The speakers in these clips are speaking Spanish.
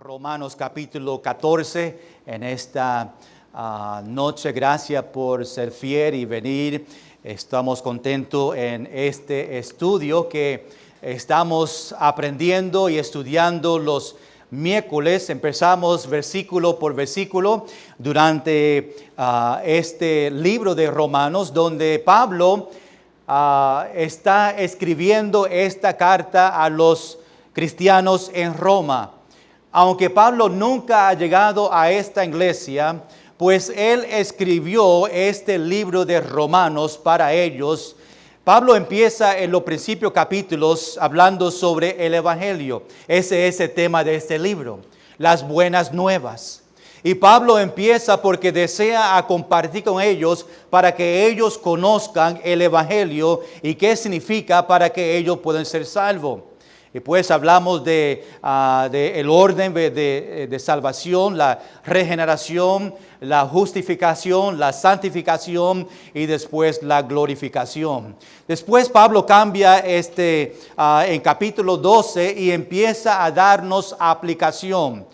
Romanos capítulo 14 en esta noche. Gracias por ser fiel y venir. Estamos contentos en este estudio que estamos aprendiendo y estudiando los miércoles. Empezamos versículo por versículo durante este libro de Romanos, donde Pablo está escribiendo esta carta a los cristianos en Roma. Aunque Pablo nunca ha llegado a esta iglesia, pues él escribió este libro de Romanos para ellos. Pablo empieza en los principios capítulos hablando sobre el Evangelio. Ese es el tema de este libro, las buenas nuevas. Y Pablo empieza porque desea compartir con ellos para que ellos conozcan el Evangelio y qué significa para que ellos puedan ser salvos. Y pues hablamos de el orden de salvación, la regeneración, la justificación, la santificación y después la glorificación. Después Pablo cambia en capítulo 12 y empieza a darnos aplicación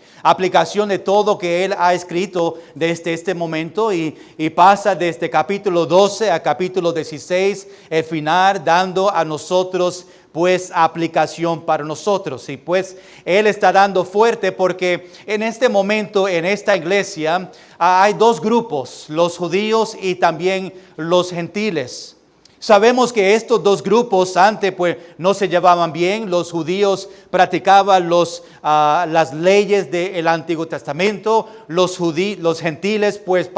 de todo que él ha escrito desde este momento y pasa desde capítulo 12 a capítulo 16, el final, dando a nosotros pues aplicación para nosotros. Y pues él está dando fuerte porque en este momento en esta iglesia hay dos grupos, los judíos y también los gentiles. Sabemos que estos dos grupos antes pues no se llevaban bien. Los judíos practicaban las leyes del Antiguo Testamento. Los gentiles pues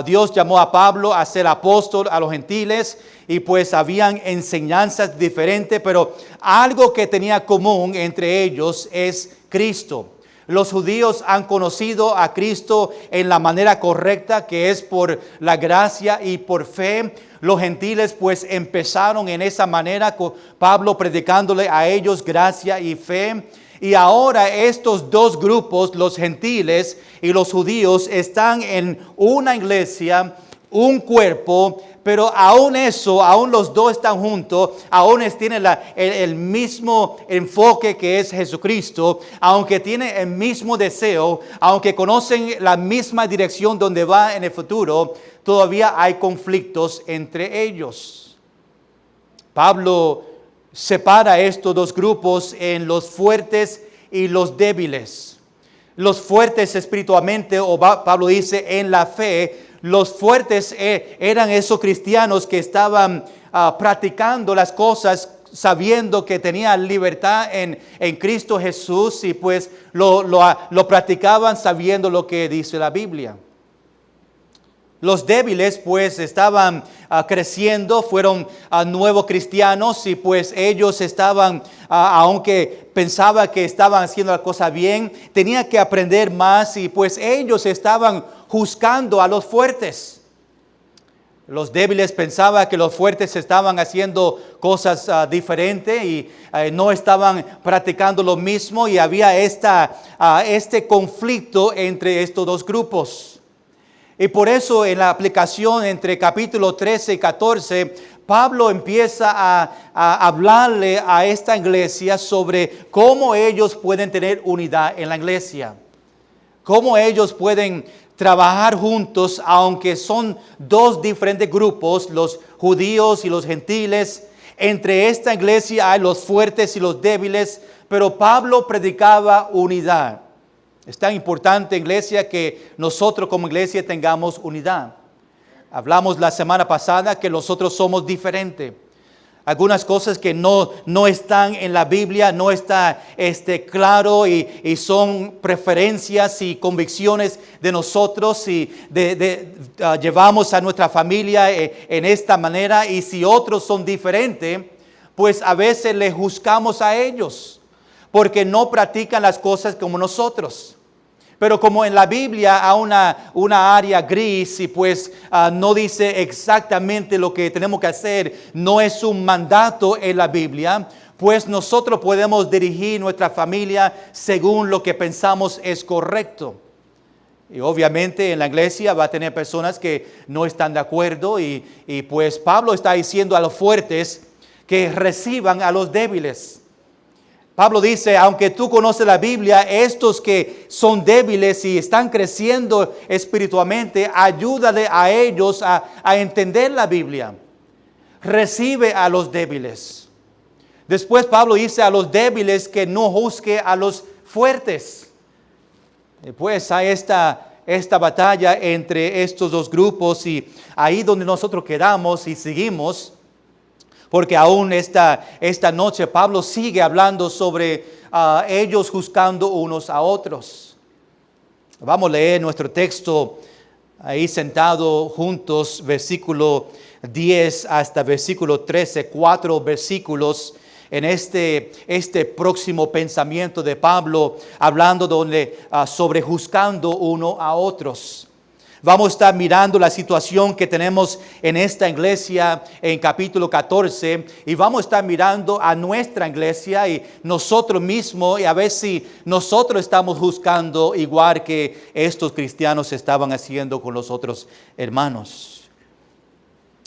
Dios llamó a Pablo a ser apóstol a los gentiles y pues habían enseñanzas diferentes, pero algo que tenía común entre ellos es Cristo. Los judíos han conocido a Cristo en la manera correcta, que es por la gracia y por fe. Los gentiles pues empezaron en esa manera, con Pablo predicándole a ellos gracia y fe. Y ahora estos dos grupos, los gentiles y los judíos, están en una iglesia, un cuerpo. Pero aún los dos están juntos, aún tienen el mismo enfoque que es Jesucristo, aunque tienen el mismo deseo, aunque conocen la misma dirección donde va en el futuro, todavía hay conflictos entre ellos. Pablo separa estos dos grupos en los fuertes y los débiles. Los fuertes espiritualmente, o Pablo dice en la fe. Los fuertes eran esos cristianos que estaban practicando las cosas sabiendo que tenían libertad en Cristo Jesús y pues lo practicaban sabiendo lo que dice la Biblia. Los débiles pues estaban creciendo, fueron nuevos cristianos y pues ellos estaban, aunque pensaba que estaban haciendo la cosa bien, tenían que aprender más y pues ellos estaban juzgando a los fuertes. Los débiles pensaban que los fuertes estaban haciendo cosas diferentes y no estaban practicando lo mismo y había este conflicto entre estos dos grupos. Y por eso en la aplicación entre capítulo 13 y 14, Pablo empieza a hablarle a esta iglesia sobre cómo ellos pueden tener unidad en la iglesia. Cómo ellos pueden trabajar juntos, aunque son dos diferentes grupos, los judíos y los gentiles. Entre esta iglesia hay los fuertes y los débiles, pero Pablo predicaba unidad. Es tan importante, iglesia, que nosotros como iglesia tengamos unidad. Hablamos la semana pasada que nosotros somos diferentes. Algunas cosas que no están en la Biblia, no está claro y son preferencias y convicciones de nosotros y llevamos a nuestra familia en esta manera. Y si otros son diferentes, pues a veces les juzgamos a ellos porque no practican las cosas como nosotros. Pero como en la Biblia hay una área gris y pues no dice exactamente lo que tenemos que hacer, no es un mandato en la Biblia, pues nosotros podemos dirigir nuestra familia según lo que pensamos es correcto. Y obviamente en la iglesia va a tener personas que no están de acuerdo y pues Pablo está diciendo a los fuertes que reciban a los débiles. Pablo dice, aunque tú conoces la Biblia, estos que son débiles y están creciendo espiritualmente, ayúdale a ellos a entender la Biblia. Recibe a los débiles. Después Pablo dice a los débiles que no juzgue a los fuertes. Pues hay esta batalla entre estos dos grupos y ahí donde nosotros quedamos y seguimos. Porque aún esta noche Pablo sigue hablando sobre ellos juzgando unos a otros. Vamos a leer nuestro texto ahí sentado juntos, versículo 10 hasta versículo 13, 4 versículos en este próximo pensamiento de Pablo, hablando sobre juzgando uno a otros. Vamos a estar mirando la situación que tenemos en esta iglesia en capítulo 14 y vamos a estar mirando a nuestra iglesia y nosotros mismos y a ver si nosotros estamos juzgando igual que estos cristianos estaban haciendo con los otros hermanos.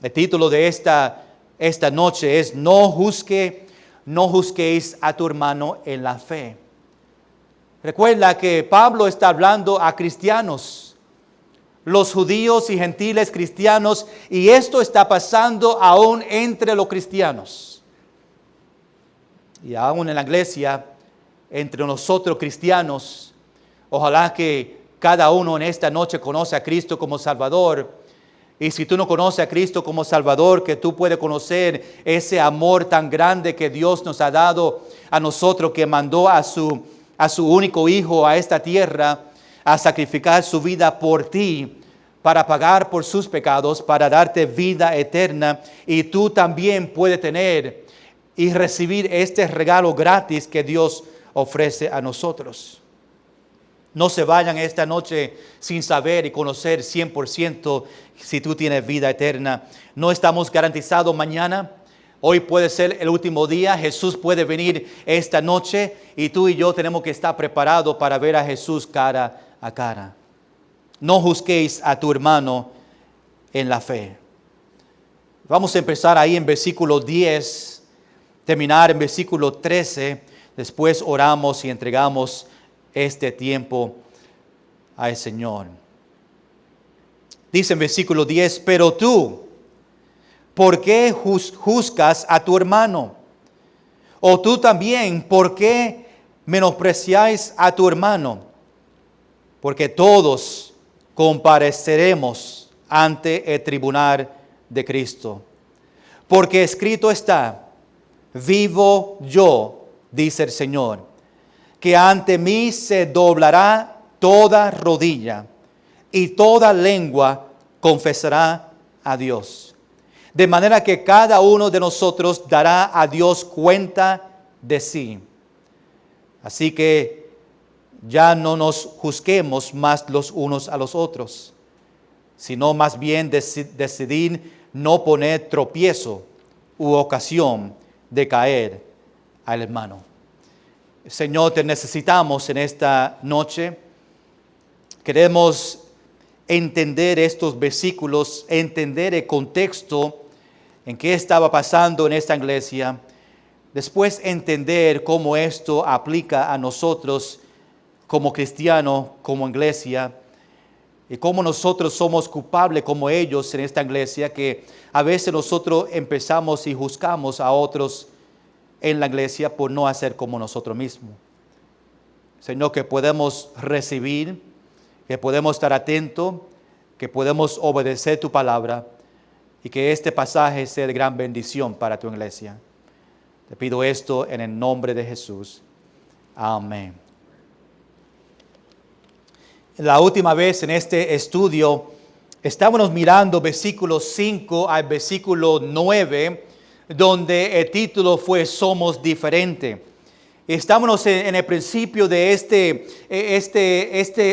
El título de esta noche es no juzguéis a tu hermano en la fe. Recuerda que Pablo está hablando a cristianos, los judíos y gentiles cristianos, y esto está pasando aún entre los cristianos. Y aún en la iglesia, entre nosotros cristianos, ojalá que cada uno en esta noche conoce a Cristo como Salvador. Y si tú no conoces a Cristo como Salvador, que tú puedes conocer ese amor tan grande que Dios nos ha dado a nosotros, que mandó a su único Hijo a esta tierra, a sacrificar su vida por ti, para pagar por sus pecados, para darte vida eterna. Y tú también puedes tener y recibir este regalo gratis que Dios ofrece a nosotros. No se vayan esta noche sin saber y conocer 100% si tú tienes vida eterna. No estamos garantizados mañana. Hoy puede ser el último día. Jesús puede venir esta noche y tú y yo tenemos que estar preparados para ver a Jesús cara a cara. No juzguéis a tu hermano en la fe. Vamos a empezar ahí en versículo 10, terminar en versículo 13. Después oramos y entregamos este tiempo al Señor. Dice en versículo 10, pero tú, ¿por qué juzgas a tu hermano? O tú también, ¿por qué menospreciáis a tu hermano? Porque todos compareceremos ante el tribunal de Cristo. Porque escrito está, vivo yo, dice el Señor, que ante mí se doblará toda rodilla y toda lengua confesará a Dios. De manera que cada uno de nosotros dará a Dios cuenta de sí. Así que ya no nos juzguemos más los unos a los otros, sino más bien decidir no poner tropiezo u ocasión de caer al hermano. Señor, te necesitamos en esta noche. Queremos entender estos versículos, entender el contexto en que estaba pasando en esta iglesia. Después entender cómo esto aplica a nosotros como cristianos, como iglesia, y cómo nosotros somos culpables como ellos en esta iglesia, que a veces nosotros empezamos y juzgamos a otros en la iglesia por no hacer como nosotros mismos. Señor, que podemos recibir, que podemos estar atentos, que podemos obedecer tu palabra y que este pasaje sea de gran bendición para tu iglesia. Te pido esto en el nombre de Jesús. Amén. La última vez en este estudio estábamos mirando versículos 5 al versículo 9, donde el título fue Somos Diferentes. Estábamos en el principio de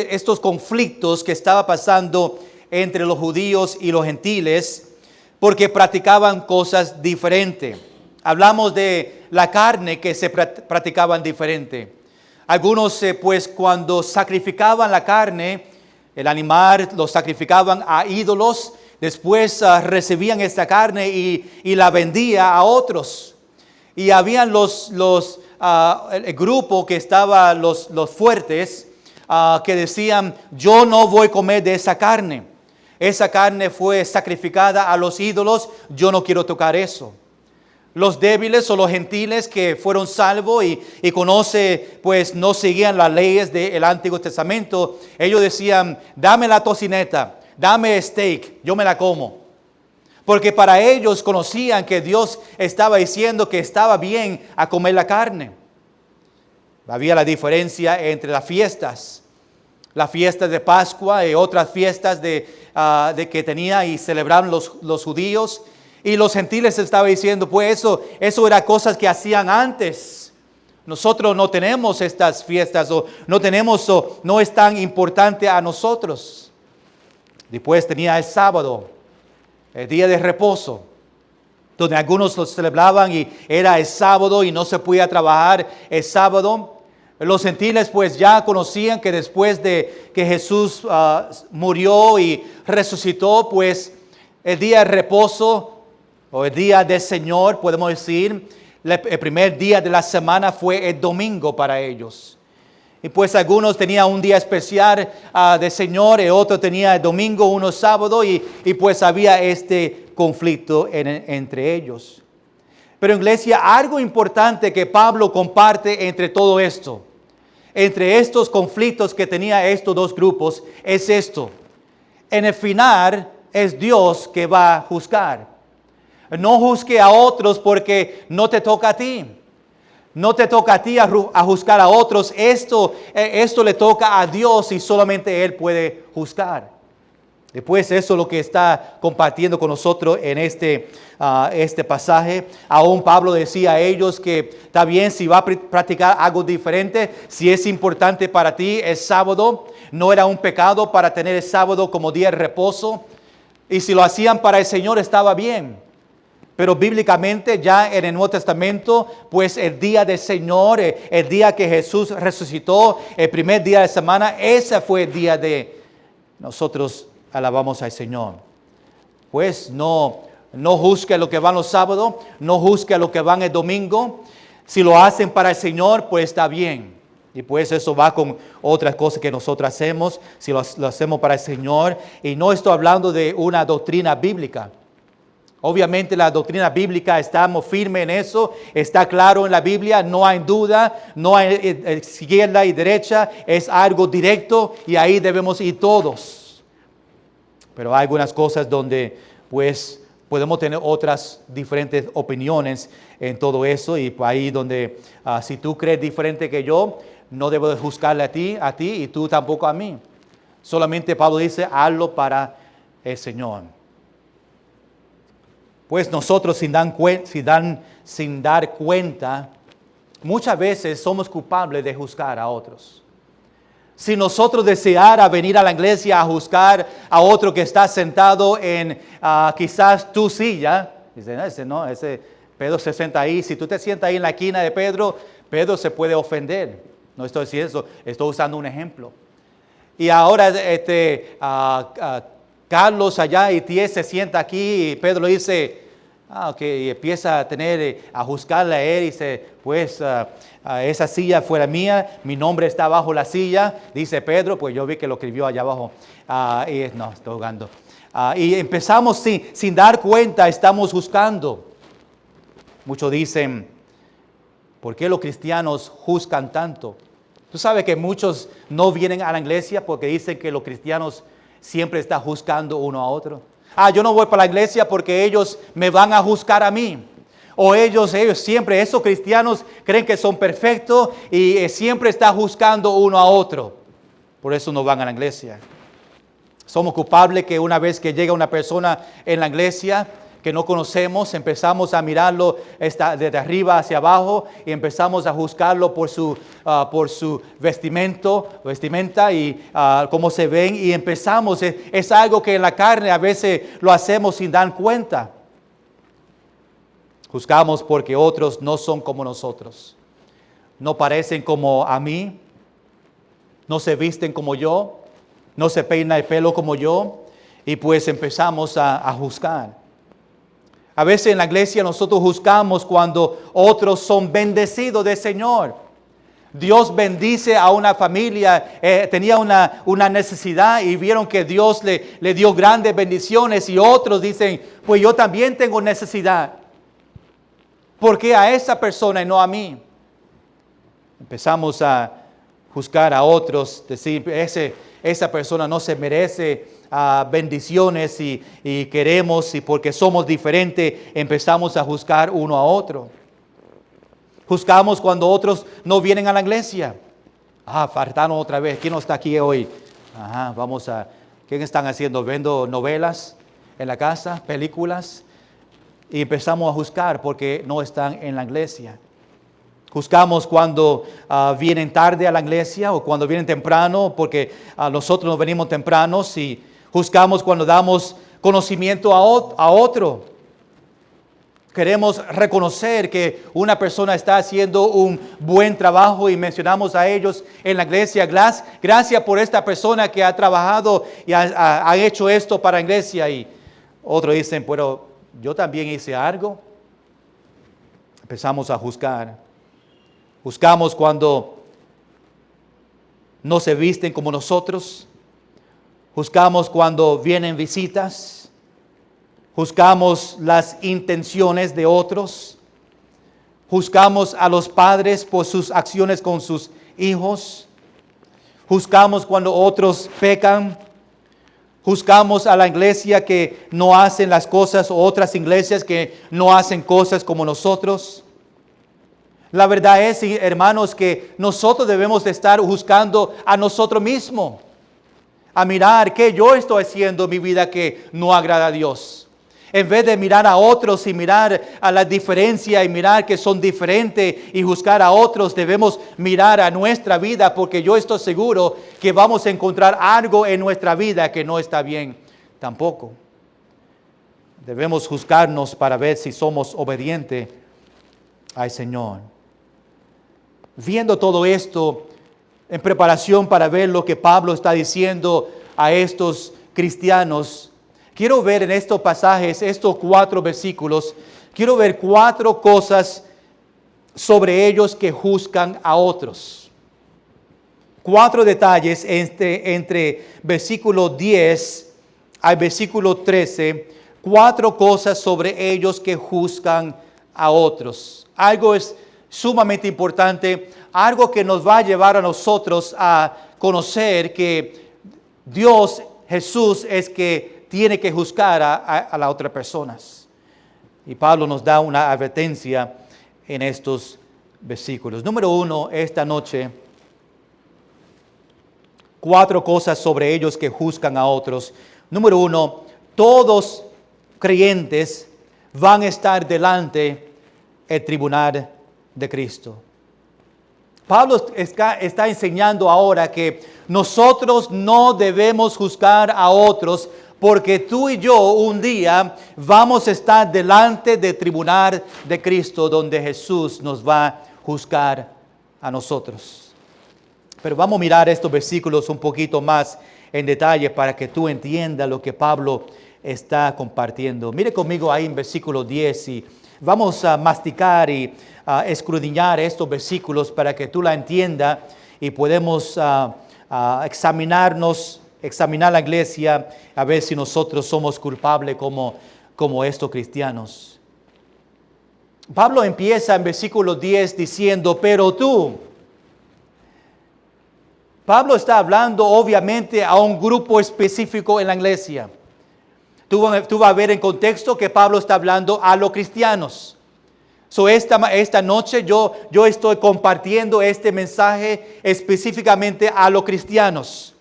estos conflictos que estaba pasando entre los judíos y los gentiles, porque practicaban cosas diferentes. Hablamos de la carne que se practicaban diferente. Algunos pues cuando sacrificaban la carne, el animal lo sacrificaban a ídolos, después recibían esta carne y la vendía a otros. Y habían los el grupo que estaba los fuertes, que decían, yo no voy a comer de esa carne. Esa carne fue sacrificada a los ídolos, yo no quiero tocar eso. Los débiles o los gentiles que fueron salvos y pues no seguían las leyes del Antiguo Testamento, ellos decían, dame la tocineta, dame steak, yo me la como. Porque para ellos conocían que Dios estaba diciendo que estaba bien a comer la carne. Había la diferencia entre las fiestas de Pascua y otras fiestas de que tenía y celebraban los judíos. Y los gentiles estaban diciendo, pues eso era cosas que hacían antes. Nosotros no tenemos estas fiestas o no es tan importante a nosotros. Después tenía el sábado, el día de reposo, donde algunos lo celebraban y era el sábado y no se podía trabajar el sábado. Los gentiles pues ya conocían que después de que Jesús murió y resucitó, pues el día de reposo o el día del Señor, podemos decir, el primer día de la semana fue el domingo para ellos. Y pues algunos tenían un día especial del Señor, y otro tenía el domingo, uno sábado, y pues había este conflicto entre ellos. Pero iglesia, algo importante que Pablo comparte entre todo esto, entre estos conflictos que tenía estos dos grupos, es esto. En el final es Dios que va a juzgar. No juzgue a otros porque no te toca a ti. No te toca a ti a juzgar a otros. Esto le toca a Dios y solamente Él puede juzgar. Después eso es lo que está compartiendo con nosotros en este pasaje. Aún Pablo decía a ellos que está bien si va a practicar algo diferente, si es importante para ti el sábado. No era un pecado para tener el sábado como día de reposo. Y si lo hacían para el Señor estaba bien. Pero bíblicamente ya en el Nuevo Testamento, pues el día del Señor, el día que Jesús resucitó, el primer día de la semana, ese fue el día de nosotros alabamos al Señor. Pues no juzgue lo que van los sábados, no juzgue lo que van el domingo. Si lo hacen para el Señor, pues está bien. Y pues eso va con otras cosas que nosotros hacemos, si lo hacemos para el Señor. Y no estoy hablando de una doctrina bíblica. Obviamente la doctrina bíblica, estamos firmes en eso, está claro en la Biblia, no hay duda, no hay izquierda y derecha, es algo directo y ahí debemos ir todos. Pero hay algunas cosas donde pues podemos tener otras diferentes opiniones en todo eso y ahí donde si tú crees diferente que yo, no debo de juzgarle a ti y tú tampoco a mí. Solamente Pablo dice, hazlo para el Señor. Pues nosotros sin dar cuenta, muchas veces somos culpables de juzgar a otros. Si nosotros deseara venir a la iglesia a juzgar a otro que está sentado en quizás tu silla, dice, ese Pedro se sienta ahí. Si tú te sientas ahí en la esquina de Pedro se puede ofender. No estoy diciendo eso, estoy usando un ejemplo. Y ahora Carlos allá y Ties se sienta aquí y Pedro le dice, y empieza a juzgarle a él y dice, pues esa silla fuera mía, mi nombre está bajo la silla, dice Pedro, pues yo vi que lo escribió allá abajo, no, estoy jugando. Y empezamos sin dar cuenta, estamos juzgando. Muchos dicen, ¿por qué los cristianos juzgan tanto? Tú sabes que muchos no vienen a la iglesia porque dicen que los cristianos siempre están juzgando uno a otro. Yo no voy para la iglesia porque ellos me van a juzgar a mí. O ellos siempre, esos cristianos creen que son perfectos y siempre están juzgando uno a otro. Por eso no van a la iglesia. Somos culpables que una vez que llega una persona en la iglesia que no conocemos, empezamos a mirarlo desde arriba hacia abajo y empezamos a juzgarlo por su vestimenta y cómo se ven y empezamos, es algo que en la carne a veces lo hacemos sin dar cuenta. Juzgamos porque otros no son como nosotros, no parecen como a mí, no se visten como yo, no se peina el pelo como yo y pues empezamos a juzgar. A veces en la iglesia nosotros juzgamos cuando otros son bendecidos del Señor. Dios bendice a una familia, tenía una necesidad y vieron que Dios le dio grandes bendiciones y otros dicen, pues yo también tengo necesidad. ¿Por qué a esa persona y no a mí? Empezamos a juzgar a otros, decir, esa persona no se merece bendiciones y queremos, y porque somos diferentes, empezamos a juzgar uno a otro. Juzgamos cuando otros no vienen a la iglesia. Faltaron otra vez. ¿Quién no está aquí hoy? ¿Qué están haciendo? ¿Viendo novelas en la casa? ¿Películas? Y empezamos a juzgar porque no están en la iglesia. Juzgamos cuando vienen tarde a la iglesia o cuando vienen temprano porque nosotros no venimos tempranos, y juzgamos cuando damos conocimiento a otro. Queremos reconocer que una persona está haciendo un buen trabajo y mencionamos a ellos en la iglesia. Gracias por esta persona que ha trabajado y ha hecho esto para la iglesia. Y otros dicen, pero yo también hice algo. Empezamos a juzgar. Juzgamos cuando no se visten como nosotros. Juzgamos cuando vienen visitas. Juzgamos las intenciones de otros. Juzgamos a los padres por sus acciones con sus hijos. Juzgamos cuando otros pecan. Juzgamos a la iglesia que no hacen las cosas, o otras iglesias que no hacen cosas como nosotros. La verdad es, hermanos, que nosotros debemos de estar juzgando a nosotros mismos. A mirar qué yo estoy haciendo en mi vida que no agrada a Dios. En vez de mirar a otros y mirar a la diferencia y mirar que son diferentes y juzgar a otros, debemos mirar a nuestra vida, porque yo estoy seguro que vamos a encontrar algo en nuestra vida que no está bien tampoco. Debemos juzgarnos para ver si somos obedientes al Señor. Viendo todo esto, en preparación para ver lo que Pablo está diciendo a estos cristianos, quiero ver en estos pasajes, estos 4 versículos, quiero ver 4 cosas sobre ellos que juzgan a otros. 4 detalles entre versículo 10 al versículo 13, 4 cosas sobre ellos que juzgan a otros. Algo es sumamente importante, algo que nos va a llevar a nosotros a conocer que Dios, Jesús, es que tiene que juzgar a las otras personas. Y Pablo nos da una advertencia en estos versículos. Número 1, esta noche, 4 cosas sobre ellos que juzgan a otros. Número 1, todos creyentes van a estar delante del tribunal de Cristo. Pablo está enseñando ahora que nosotros no debemos juzgar a otros, porque tú y yo un día vamos a estar delante del tribunal de Cristo, donde Jesús nos va a juzgar a nosotros. Pero vamos a mirar estos versículos un poquito más en detalle para que tú entiendas lo que Pablo está compartiendo. Mire conmigo ahí en versículo 10 y vamos a masticar y escudriñar estos versículos para que tú la entiendas y podemos examinar la iglesia, a ver si nosotros somos culpables como estos cristianos. Pablo empieza en versículo 10 diciendo, pero tú. Pablo está hablando obviamente a un grupo específico en la iglesia. Tú vas a ver en contexto que Pablo está hablando a los cristianos. Esta noche yo estoy compartiendo este mensaje específicamente a los cristianos.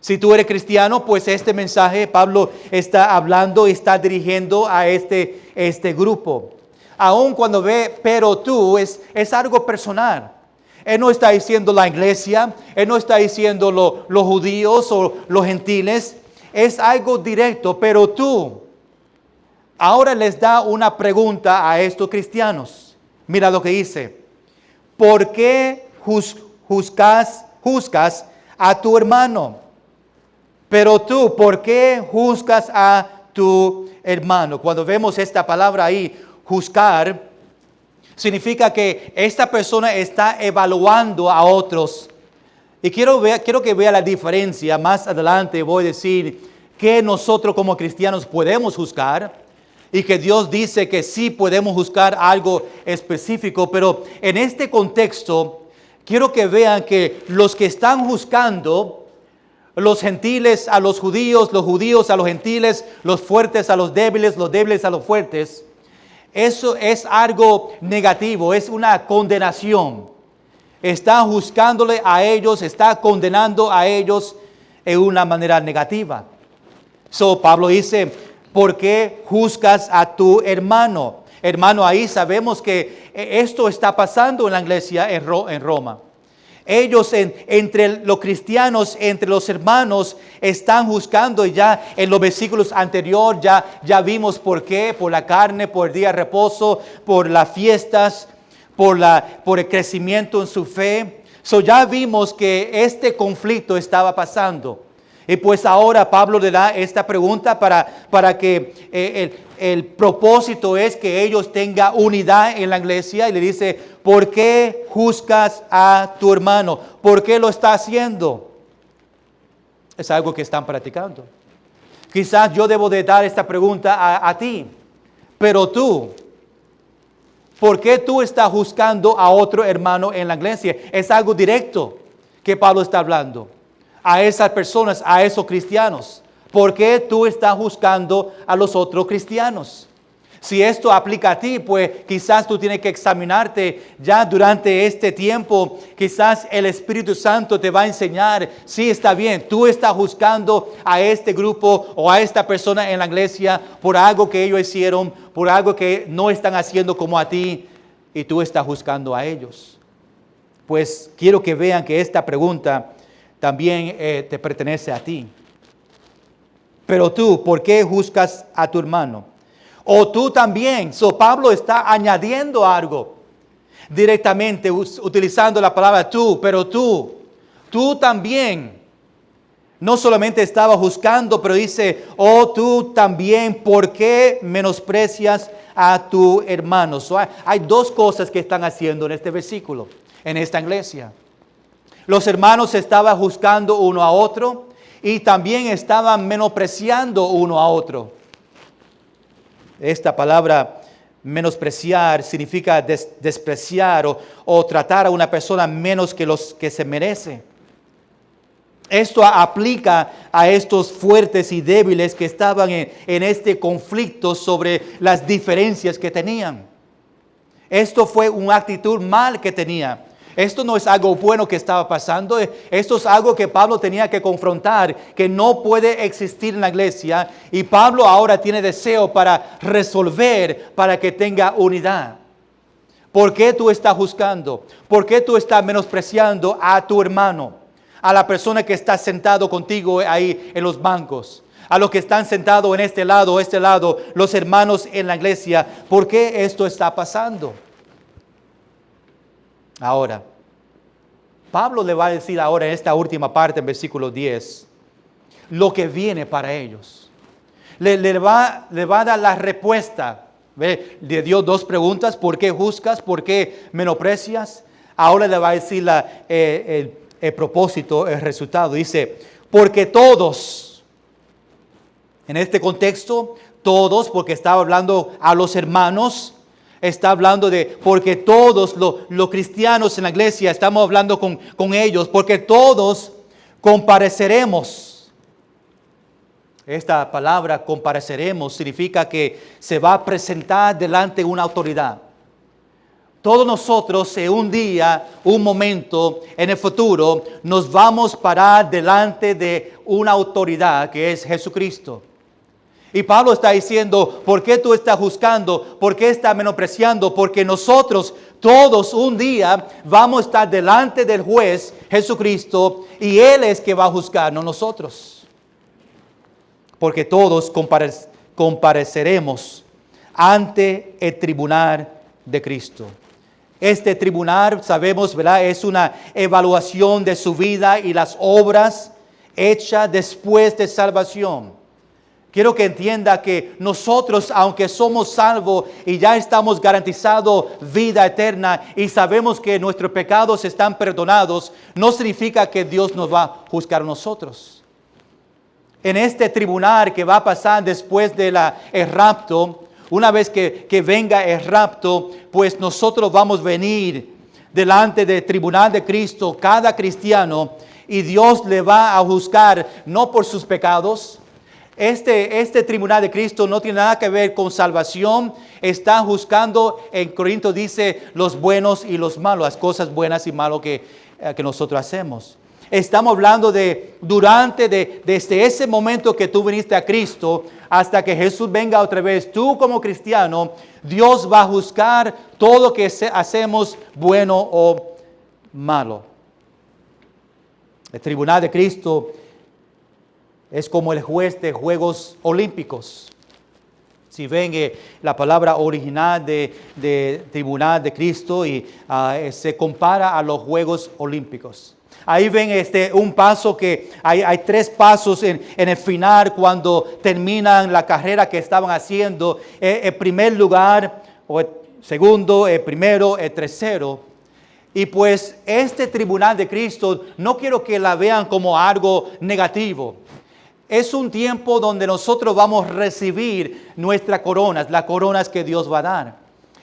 Si tú eres cristiano, pues este mensaje Pablo está hablando y está dirigiendo a este grupo. Aun cuando ve, pero tú, es algo personal. Él no está diciendo la iglesia, él no está diciendo los judíos o los gentiles. Es algo directo, pero tú. Ahora les da una pregunta a estos cristianos. Mira lo que dice. ¿Por qué juzgas a tu hermano? Pero tú, ¿por qué juzgas a tu hermano. Cuando vemos esta palabra ahí, juzgar, significa que esta persona está evaluando a otros. Y quiero que vea la diferencia. Más adelante voy a decir que nosotros como cristianos podemos juzgar y que Dios dice que sí podemos juzgar algo específico. Pero en este contexto, quiero que vean que los que están juzgando, los gentiles a los judíos a los gentiles, los fuertes a los débiles a los fuertes, eso es algo negativo, es una condenación. Está juzgándole a ellos, está condenando a ellos en una manera negativa. Pablo dice, ¿por qué juzgas a tu hermano? Hermano, ahí sabemos que esto está pasando en la iglesia en Roma. Ellos entre los cristianos, entre los hermanos, están juzgando, y ya en los versículos anteriores ya vimos por qué: por la carne, por el día de reposo, por las fiestas, por el crecimiento en su fe. Ya vimos que este conflicto estaba pasando. Y pues ahora Pablo le da esta pregunta para que el propósito es que ellos tengan unidad en la iglesia, y le dice, ¿por qué juzgas a tu hermano? ¿Por qué lo está haciendo? Es algo que están practicando. Quizás yo debo de dar esta pregunta a ti, pero tú, ¿por qué tú estás juzgando a otro hermano en la iglesia? Es algo directo que Pablo está hablando a esas personas, a esos cristianos. ¿Por qué tú estás juzgando a los otros cristianos? Si esto aplica a ti, pues quizás tú tienes que examinarte ya durante este tiempo. Quizás el Espíritu Santo te va a enseñar, sí, está bien, tú estás juzgando a este grupo o a esta persona en la iglesia por algo que ellos hicieron, por algo que no están haciendo como a ti, y tú estás juzgando a ellos. Pues quiero que vean que esta pregunta también te pertenece a ti. Pero tú, ¿por qué juzgas a tu hermano? O tú también. Pablo está añadiendo algo directamente utilizando la palabra tú, pero tú también. No solamente estaba juzgando, pero dice, tú también, ¿por qué menosprecias a tu hermano? Hay dos cosas que están haciendo en este versículo, en esta iglesia. Los hermanos estaban juzgando uno a otro y también estaban menospreciando uno a otro. Esta palabra menospreciar significa despreciar o tratar a una persona menos que los que se merece. Esto aplica a estos fuertes y débiles que estaban en este conflicto sobre las diferencias que tenían. Esto fue una actitud mal que tenía. Esto no es algo bueno que estaba pasando. Esto es algo que Pablo tenía que confrontar, que no puede existir en la iglesia. Y Pablo ahora tiene deseo para resolver, para que tenga unidad. ¿Por qué tú estás juzgando? ¿Por qué tú estás menospreciando a tu hermano? A la persona que está sentado contigo ahí en los bancos. A los que están sentados en este lado, los hermanos en la iglesia. ¿Por qué esto está pasando? Ahora, Pablo le va a decir ahora en esta última parte, en versículo 10, lo que viene para ellos. Le va a dar la respuesta. Le dio dos preguntas: ¿por qué juzgas? ¿Por qué menosprecias? Ahora le va a decir el propósito, el resultado. Dice, porque todos, en este contexto, todos, porque estaba hablando a los hermanos, está hablando de, porque todos los cristianos en la iglesia, estamos hablando con ellos, porque todos compareceremos. Esta palabra compareceremos significa que se va a presentar delante de una autoridad. Todos nosotros en un día, un momento, en el futuro, nos vamos a parar delante de una autoridad que es Jesucristo. Y Pablo está diciendo, ¿por qué tú estás juzgando? ¿Por qué estás menospreciando? Porque nosotros todos un día vamos a estar delante del juez Jesucristo, y Él es que va a juzgar, no nosotros. Porque todos compareceremos ante el tribunal de Cristo. Este tribunal, sabemos, ¿verdad?, es una evaluación de su vida y las obras hechas después de salvación. Quiero que entienda que nosotros, aunque somos salvos y ya estamos garantizados vida eterna y sabemos que nuestros pecados están perdonados, no significa que Dios nos va a juzgar a nosotros. En este tribunal que va a pasar después del rapto, una vez que venga el rapto, pues nosotros vamos a venir delante del tribunal de Cristo, cada cristiano, y Dios le va a juzgar no por sus pecados. Este tribunal de Cristo no tiene nada que ver con salvación. Está juzgando, en Corinto dice, los buenos y los malos, las cosas buenas y malas que nosotros hacemos. Estamos hablando desde ese momento que tú viniste a Cristo hasta que Jesús venga otra vez. Tú como cristiano, Dios va a juzgar todo lo que hacemos bueno o malo. El tribunal de Cristo es como el juez de Juegos Olímpicos. Si ven la palabra original de tribunal de Cristo y se compara a los Juegos Olímpicos. Ahí ven un paso que hay 3 pasos en el final cuando terminan la carrera que estaban haciendo. El primer lugar, o el segundo, el primero, el tercero. Y pues este tribunal de Cristo no quiero que la vean como algo negativo. Es un tiempo donde nosotros vamos a recibir nuestras coronas, las coronas que Dios va a dar.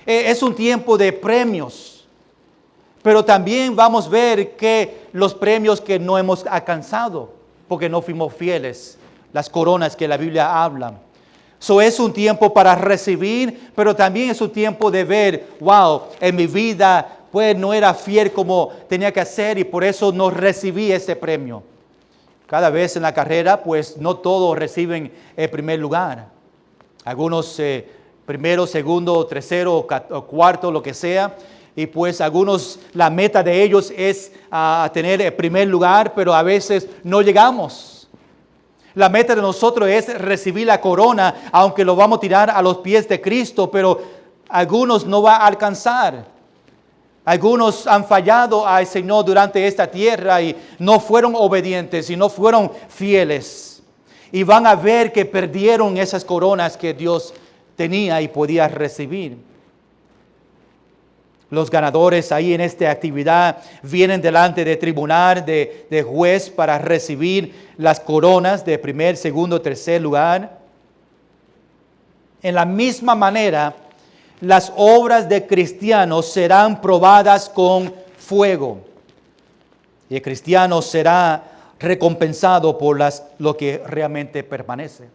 Es un tiempo de premios, pero también vamos a ver que los premios que no hemos alcanzado, porque no fuimos fieles, las coronas que la Biblia habla. Es un tiempo para recibir, pero también es un tiempo de ver, wow, en mi vida pues no era fiel como tenía que hacer y por eso no recibí ese premio. Cada vez en la carrera, pues no todos reciben el primer lugar. Algunos primero, segundo, tercero o cuarto, lo que sea. Y pues algunos, la meta de ellos es tener el primer lugar, pero a veces no llegamos. La meta de nosotros es recibir la corona, aunque lo vamos a tirar a los pies de Cristo, pero algunos no va a alcanzar. Algunos han fallado al Señor durante esta tierra y no fueron obedientes y no fueron fieles. Y van a ver que perdieron esas coronas que Dios tenía y podía recibir. Los ganadores ahí en esta actividad vienen delante del tribunal de juez para recibir las coronas de primer, segundo, tercer lugar. En la misma manera, las obras de cristianos serán probadas con fuego. Y el cristiano será recompensado por lo que realmente permanece.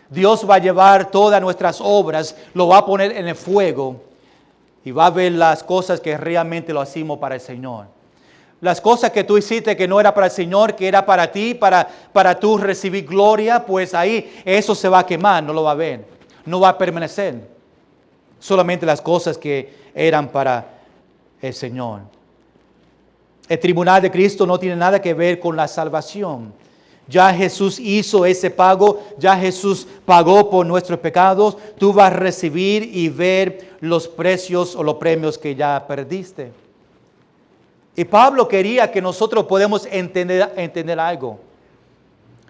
Dios va a llevar todas nuestras obras, lo va a poner en el fuego y va a ver las cosas que realmente lo hacemos para el Señor. Las cosas que tú hiciste que no era para el Señor, que era para ti, para tú recibir gloria, pues ahí eso se va a quemar, no lo va a ver, no va a permanecer. Solamente las cosas que eran para el Señor. El tribunal de Cristo no tiene nada que ver con la salvación. Ya Jesús hizo ese pago, ya Jesús pagó por nuestros pecados. Tú vas a recibir y ver los precios o los premios que ya perdiste. Y Pablo quería que nosotros podamos entender algo.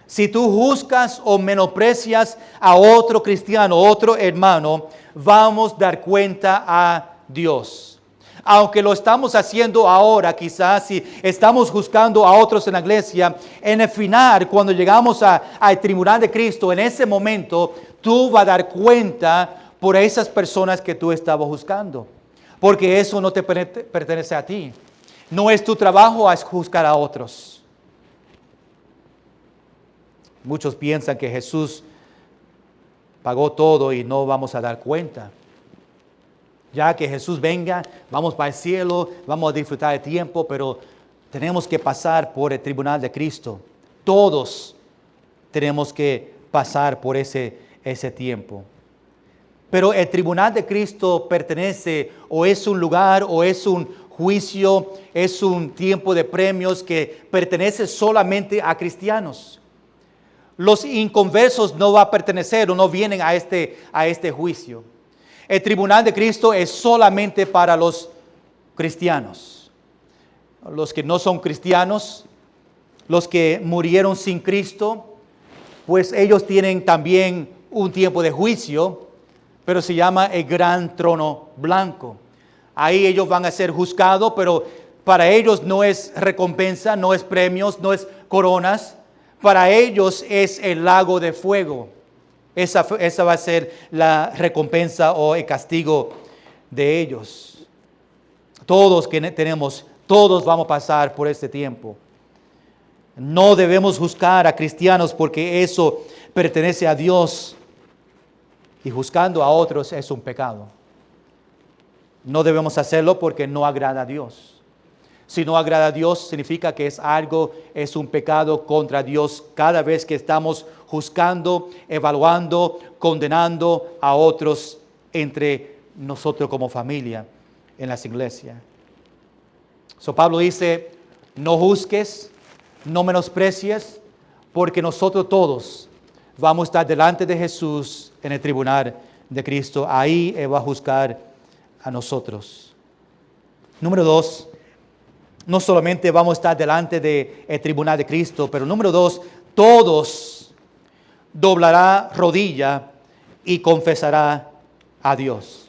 Si tú juzgas o menosprecias a otro cristiano, otro hermano, vamos a dar cuenta a Dios. Aunque lo estamos haciendo ahora, quizás si estamos juzgando a otros en la iglesia, en el final, cuando llegamos al tribunal de Cristo, en ese momento, tú vas a dar cuenta por esas personas que tú estabas juzgando. Porque eso no te pertenece a ti. No es tu trabajo juzgar a otros. Muchos piensan que Jesús pagó todo y no vamos a dar cuenta. Ya que Jesús venga, vamos para el cielo, vamos a disfrutar el tiempo, pero tenemos que pasar por el tribunal de Cristo. Todos tenemos que pasar por ese tiempo. Pero el tribunal de Cristo pertenece o es un lugar o es un juicio, es un tiempo de premios que pertenece solamente a cristianos. Los inconversos no van a pertenecer o no vienen a este juicio. El tribunal de Cristo es solamente para los cristianos. Los que no son cristianos, los que murieron sin Cristo, pues ellos tienen también un tiempo de juicio, pero se llama el gran trono blanco. Ahí ellos van a ser juzgados, pero para ellos no es recompensa, no es premios, no es coronas. Para ellos es el lago de fuego. Esa va a ser la recompensa o el castigo de ellos. Todos todos vamos a pasar por este tiempo. No debemos juzgar a cristianos porque eso pertenece a Dios. Y juzgando a otros es un pecado. No debemos hacerlo porque no agrada a Dios. Si no agrada a Dios, significa que es un pecado contra Dios cada vez que estamos juzgando, evaluando, condenando a otros entre nosotros como familia en las iglesias. Pablo dice, no juzgues, no menosprecies, porque nosotros todos vamos a estar delante de Jesús en el tribunal de Cristo. Ahí Él va a juzgar a nosotros. Número 2, no solamente vamos a estar delante del tribunal de Cristo, pero número 2, todos doblará rodilla y confesará a Dios.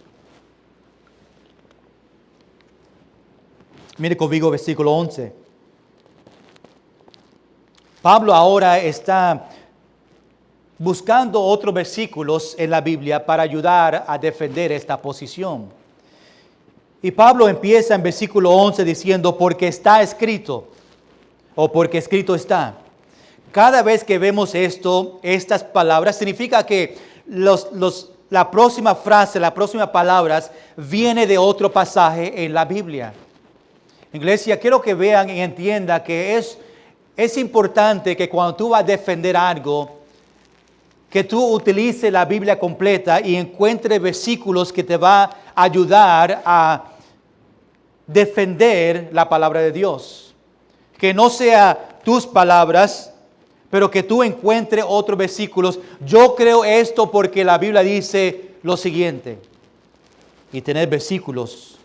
Mire conmigo versículo 11. Pablo ahora está buscando otros versículos en la Biblia para ayudar a defender esta posición. Y Pablo empieza en versículo 11 diciendo, porque está escrito, o porque escrito está. Cada vez que vemos estas palabras, significa que la próxima frase, las próximas palabras, viene de otro pasaje en la Biblia. Iglesia, quiero que vean y entiendan que es importante que cuando tú vas a defender algo, que tú utilices la Biblia completa y encuentres versículos que te va a ayudar a defender la palabra de Dios. Que no sea tus palabras, pero que tú encuentres otros versículos. Yo creo esto porque la Biblia dice lo siguiente. Y tener versículos.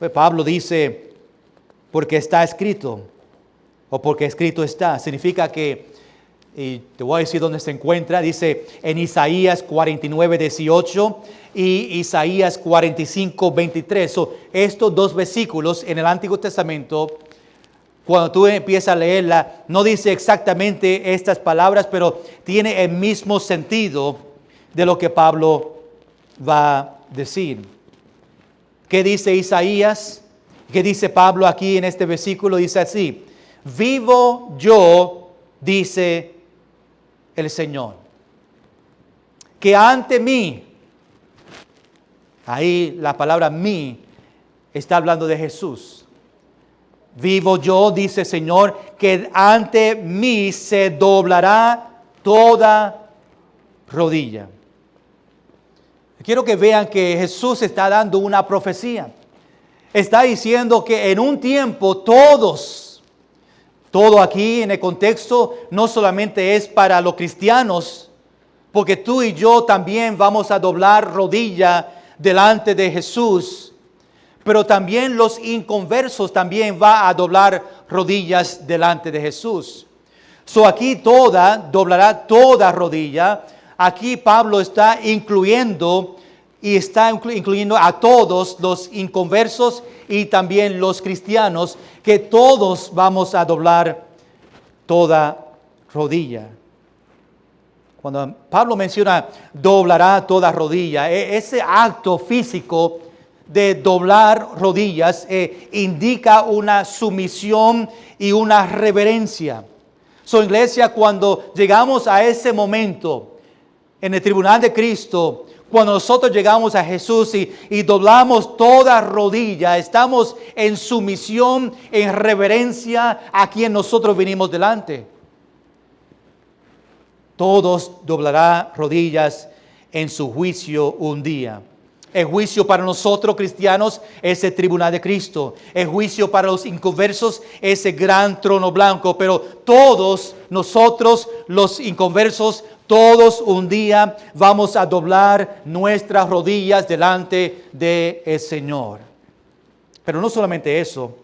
Pues Pablo dice, porque está escrito, o porque escrito está. Significa que, y te voy a decir dónde se encuentra, dice en Isaías 49, 18 y Isaías 45, 23. Estos dos versículos en el Antiguo Testamento, cuando tú empiezas a leerla, no dice exactamente estas palabras, pero tiene el mismo sentido de lo que Pablo va a decir. ¿Qué dice Isaías? ¿Qué dice Pablo aquí en este versículo? Dice así, vivo yo, dice el Señor, que ante mí, ahí la palabra mí está hablando de Jesús. Vivo yo, dice el Señor, que ante mí se doblará toda rodilla. Quiero que vean que Jesús está dando una profecía. Está diciendo que en un tiempo todo aquí en el contexto no solamente es para los cristianos, porque tú y yo también vamos a doblar rodilla delante de Jesús, pero también los inconversos también va a doblar rodillas delante de Jesús. Aquí doblará toda rodilla. Aquí Pablo está incluyendo a todos los inconversos y también los cristianos, que todos vamos a doblar toda rodilla. Cuando Pablo menciona doblará toda rodilla, ese acto físico de doblar rodillas indica una sumisión y una reverencia. Iglesia, cuando llegamos a ese momento en el tribunal de Cristo, cuando nosotros llegamos a Jesús y doblamos toda rodilla, estamos en sumisión, en reverencia a quien nosotros vinimos delante. Todos doblarán rodillas en su juicio un día. El juicio para nosotros cristianos es el tribunal de Cristo. El juicio para los inconversos es el gran trono blanco. Pero todos nosotros, los inconversos, todos un día vamos a doblar nuestras rodillas delante del Señor. Pero no solamente eso.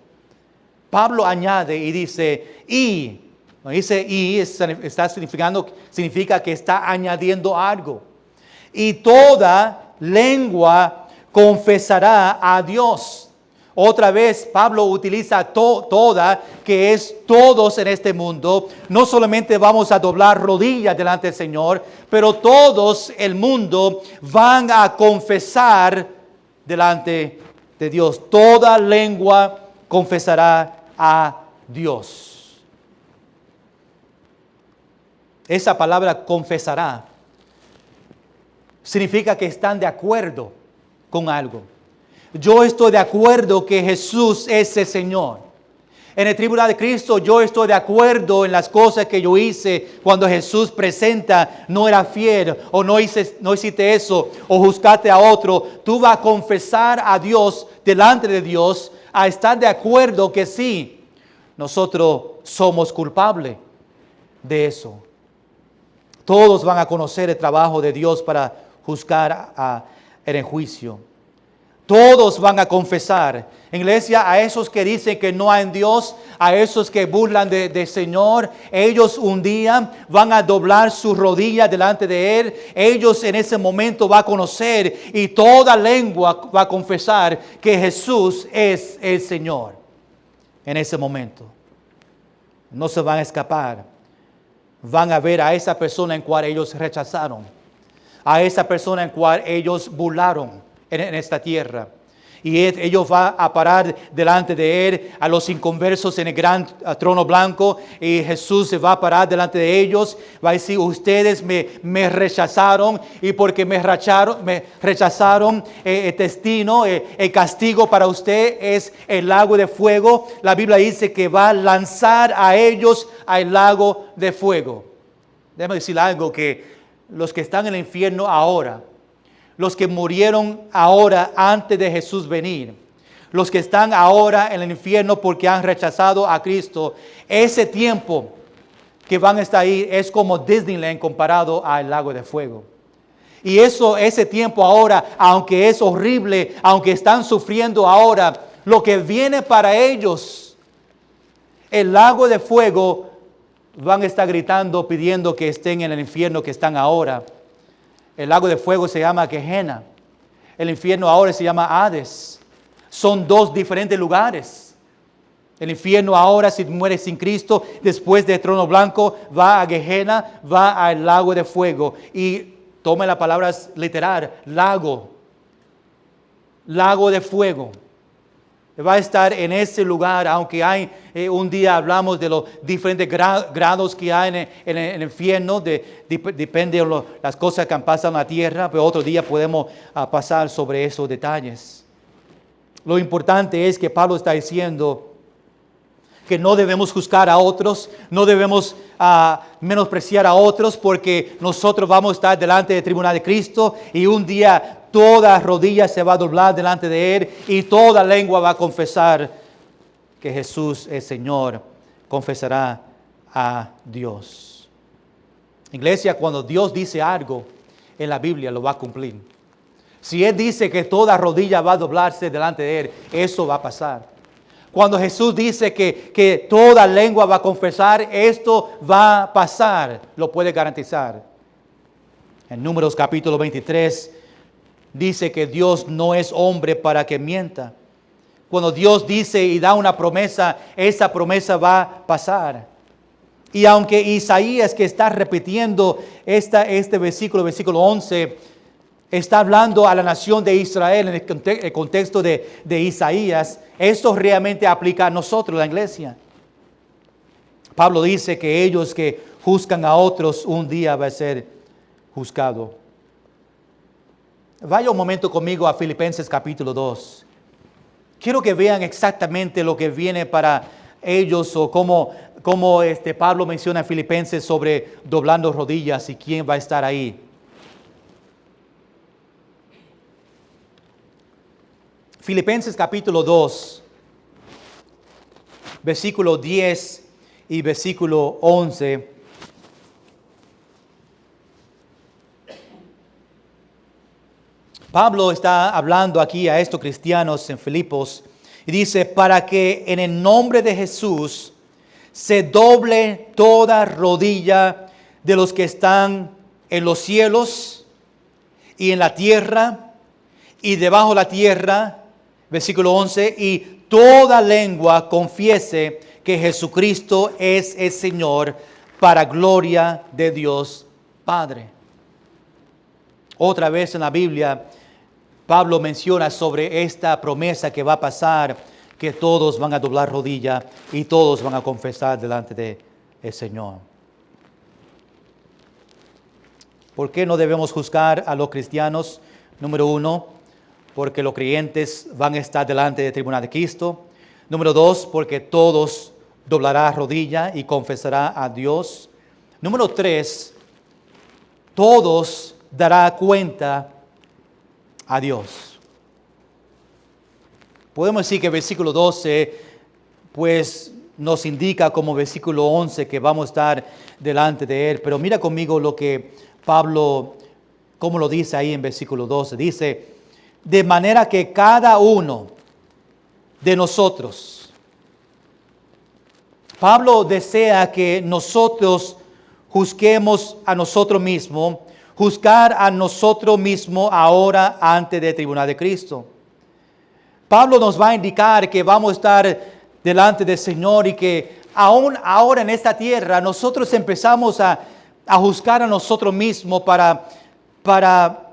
Pablo añade y dice, y No dice y, significa que está añadiendo algo. Y toda lengua confesará a Dios. Otra vez Pablo utiliza toda, que es todos en este mundo. No solamente vamos a doblar rodillas delante del Señor, pero todos el mundo van a confesar delante de Dios. Toda lengua confesará a Dios. Esa palabra confesará significa que están de acuerdo con algo. Yo estoy de acuerdo que Jesús es el Señor. En el tribunal de Cristo yo estoy de acuerdo en las cosas que yo hice cuando Jesús presenta, no era fiel o no hiciste eso o juzgaste a otro. Tú vas a confesar a Dios delante de Dios, a estar de acuerdo que sí, nosotros somos culpables de eso. Todos van a conocer el trabajo de Dios para juzgar en el juicio. Todos van a confesar. Iglesia, a esos que dicen que no hay Dios, a esos que burlan del Señor, ellos un día van a doblar sus rodillas delante de Él. Ellos en ese momento van a conocer y toda lengua va a confesar que Jesús es el Señor. En ese momento. No se van a escapar. Van a ver a esa persona en cual ellos rechazaron. A esa persona en cual ellos burlaron en esta tierra. Y ellos van a parar delante de Él, a los inconversos en el gran trono blanco. Y Jesús se va a parar delante de ellos. Va a decir, ustedes me rechazaron. Y porque me rechazaron, el destino, el castigo para usted es el lago de fuego. La Biblia dice que va a lanzar a ellos al lago de fuego. Déjame decir algo, que los que están en el infierno ahora, los que murieron ahora antes de Jesús venir, los que están ahora en el infierno porque han rechazado a Cristo, ese tiempo que van a estar ahí es como Disneyland comparado al lago de fuego. Y ese tiempo ahora, aunque es horrible, aunque están sufriendo ahora, lo que viene para ellos, el lago de fuego, van a estar gritando, pidiendo que estén en el infierno que están ahora. El lago de fuego se llama Gehenna. El infierno ahora se llama Hades. Son dos diferentes lugares. El infierno ahora, si mueres sin Cristo, después del trono blanco, va a Gehenna, va al lago de fuego. Y tome la palabra literal, lago. Lago de fuego. Va a estar en ese lugar, aunque hay, un día hablamos de los diferentes grados que hay en el infierno, depende de las cosas que han pasado en la tierra, pero otro día podemos pasar sobre esos detalles. Lo importante es que Pablo está diciendo que no debemos juzgar a otros, no debemos menospreciar a otros, porque nosotros vamos a estar delante del tribunal de Cristo y un día toda rodilla se va a doblar delante de Él y toda lengua va a confesar que Jesús es Señor, confesará a Dios. Iglesia, cuando Dios dice algo en la Biblia, lo va a cumplir. Si Él dice que toda rodilla va a doblarse delante de Él, eso va a pasar. Cuando Jesús dice que toda lengua va a confesar, esto va a pasar, lo puede garantizar. En Números capítulo 23 dice que Dios no es hombre para que mienta. Cuando Dios dice y da una promesa, esa promesa va a pasar. Y aunque Isaías, que está repitiendo este versículo 11, está hablando a la nación de Israel en el contexto de Isaías, esto realmente aplica a nosotros, la iglesia. Pablo dice que ellos que juzgan a otros un día va a ser juzgado. Vaya un momento conmigo a Filipenses capítulo 2. Quiero que vean exactamente lo que viene para ellos o cómo Pablo menciona en Filipenses sobre doblando rodillas y quién va a estar ahí. Filipenses capítulo 2, versículo 10 y versículo 11. Pablo está hablando aquí a estos cristianos en Filipos y dice, para que en el nombre de Jesús se doble toda rodilla de los que están en los cielos y en la tierra y debajo de la tierra, versículo 11, y toda lengua confiese que Jesucristo es el Señor, para gloria de Dios Padre. Otra vez en la Biblia, Pablo menciona sobre esta promesa que va a pasar, que todos van a doblar rodilla y todos van a confesar delante del Señor. ¿Por qué no debemos juzgar a los cristianos? Número 1, porque los creyentes van a estar delante del tribunal de Cristo. Número 2, porque todos doblarán rodilla y confesarán a Dios. Número 3, todos darán cuenta a Dios. Podemos decir que el versículo 12, pues nos indica como versículo 11 que vamos a estar delante de Él. Pero mira conmigo lo que Pablo, como lo dice ahí en versículo 12. Dice, de manera que cada uno de nosotros, Pablo desea que nosotros juzguemos a nosotros mismos, juzgar a nosotros mismos ahora ante el tribunal de Cristo. Pablo nos va a indicar que vamos a estar delante del Señor y que aún ahora en esta tierra nosotros empezamos a juzgar a nosotros mismos para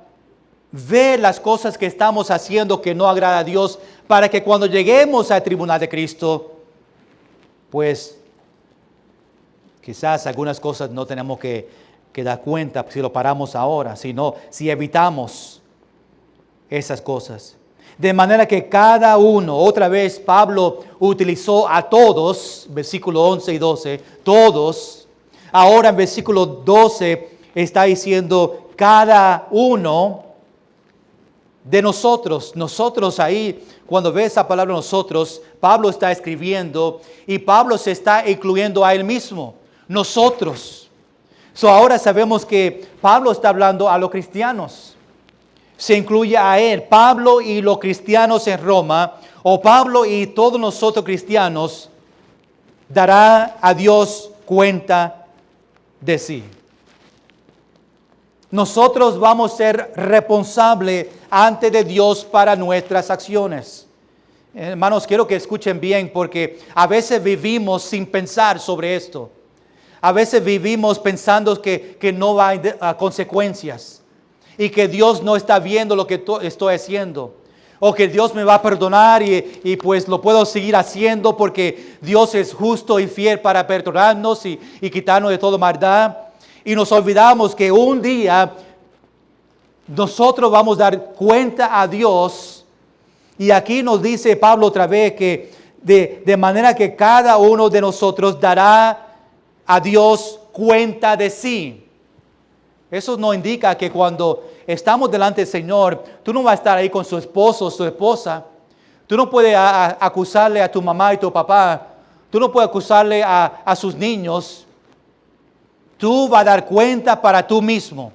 ver las cosas que estamos haciendo que no agrada a Dios, para que cuando lleguemos al tribunal de Cristo, pues quizás algunas cosas no tenemos que dar cuenta si lo paramos ahora, sino si evitamos esas cosas. De manera que cada uno, otra vez Pablo utilizó a todos, versículo 11 y 12, todos. Ahora en versículo 12 está diciendo cada uno de nosotros. Nosotros ahí, cuando ve esa palabra nosotros, Pablo está escribiendo y Pablo se está incluyendo a él mismo. Nosotros. Ahora sabemos que Pablo está hablando a los cristianos. Se incluye a él, Pablo y los cristianos en Roma, o Pablo y todos nosotros cristianos, dará a Dios cuenta de sí. Nosotros vamos a ser responsables ante de Dios para nuestras acciones. Hermanos, quiero que escuchen bien porque a veces vivimos sin pensar sobre esto. A veces vivimos pensando que no va a consecuencias y que Dios no está viendo lo que estoy haciendo. O que Dios me va a perdonar y pues lo puedo seguir haciendo porque Dios es justo y fiel para perdonarnos y quitarnos de toda maldad. Y nos olvidamos que un día nosotros vamos a dar cuenta a Dios. Y aquí nos dice Pablo otra vez que de manera que cada uno de nosotros dará a Dios cuenta de sí. Eso nos indica que cuando estamos delante del Señor, tú no vas a estar ahí con su esposo o su esposa. Tú no puedes acusarle a tu mamá y tu papá. Tú no puedes acusarle a sus niños. Tú vas a dar cuenta para tú mismo.